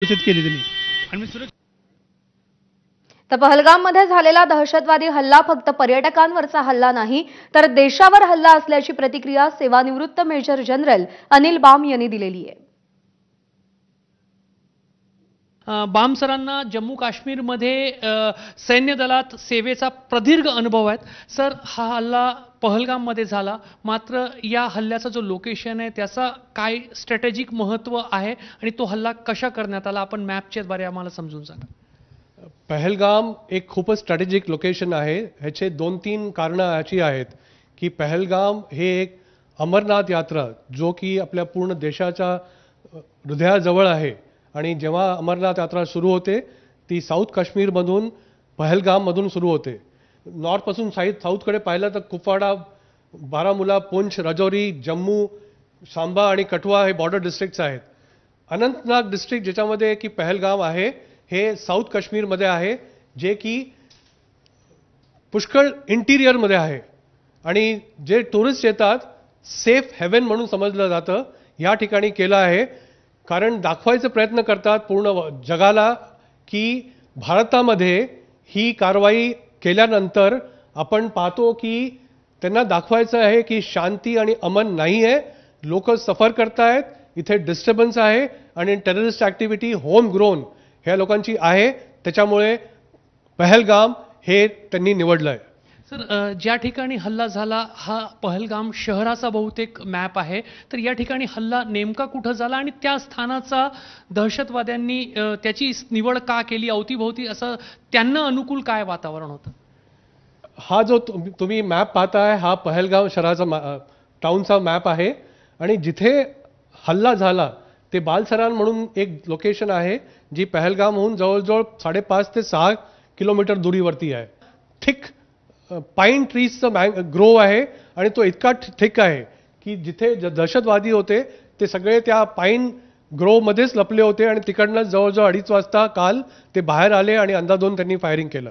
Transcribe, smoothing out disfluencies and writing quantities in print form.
घोषित केली त्यांनी आणि मी सुरक्षा तर पहलगाममध्ये झालेला दहशतवादी हल्ला फक्त पर्यटकांवरचा हल्ला नाही तर देशावर हल्ला असल्याची प्रतिक्रिया सेवानिवृत्त मेजर जनरल अनिल बाम यांनी दिलेली आहे। बाम सरांना जम्मू काश्मीरमध्ये सैन्य दलात सेवेचा प्रदीर्घ अनुभव आहे। सर, हा हल्ला पहलगाममध्ये झाला, मात्र या हल्ल्याचा जो लोकेशन आहे त्याचा काय स्ट्रॅटेजिक महत्त्व आहे आणि तो हल्ला कशा करण्यात आला, आपण मॅपच्या द्वारे आम्हाला समजून सांगा। पहलगाम एक खूपच स्ट्रॅटेजिक लोकेशन आहे। ह्याचे 2-3 कारणं याची आहेत की पहलगाम हे एक अमरनाथ यात्रा जो की आपल्या पूर्ण देशाच्या हृदयाजवळ आहे आणि जेव्हा अमरनाथ यात्रा सुरू होते ती साऊथ काश्मीरमधून पहलगाममधून सुरू होते। नॉर्थपासून साऊथकडे पाहिलं तर कुपवाडा, बारामुला, पुंछ, राजौरी, जम्मू, सांबा आणि कठुआ हे बॉर्डर डिस्ट्रिक्ट्स आहेत। अनंतनाग डिस्ट्रिक्ट ज्याच्यामध्ये की पहलगाम आहे हे साऊथ काश्मीरमध्ये आहे, जे की पुष्कळ इंटिरियरमध्ये आहे आणि जे टुरिस्ट येतात सेफ हेवन म्हणून समजलं जातं या ठिकाणी केलं आहे। कारण दाखवायचा प्रयत्न करतात पूर्ण जगाला की भारतामध्ये ही कारवाई केल्यानंतर आपण पाहतो की त्यांना दाखवायचं आहे की शांती आणि अमन नाही आहे, लोक सफर करतायत, इथे डिस्टर्बन्स आहे आणि टेररिस्ट ॲक्टिव्हिटी होम ग्रोन ह्या लोकांची आहे। त्याच्यामुळे पहलगाम हे त्यांनी निवडलं आहे। सर, ज्या ठिकाणी हल्ला झाला हा पहलगाम शहराचा बहुतेक मॅप आहे, तर या ठिकाणी हल्ला नेमका कुठं झाला आणि त्या स्थानाचा दहशतवाद्यांनी त्याची निवड का केली, अवतीभोवती असं त्यांना अनुकूल काय वातावरण होतं? हा जो तुम्ही मॅप पाहताय हा पहलगाम शहराचा टाउनचा मॅप आहे आणि जिथे हल्ला झाला ते बालसरान म्हणून एक लोकेशन आहे जी पहलगामहून जवळजवळ 5.5 ते 6 किलोमीटर दुरीवरती आहे। थिक पाईन ट्रीजचा ग्रोव आहे आणि तो इतका थिक आहे की जिथे दहशतवादी होते ते सगळे त्या पाईन ग्रोवमध्येच लपले होते आणि तिकडनं जवळजवळ 2:30 वाजता काल ते बाहेर आले आणि अंदाधुंद त्यांनी फायरिंग केलं।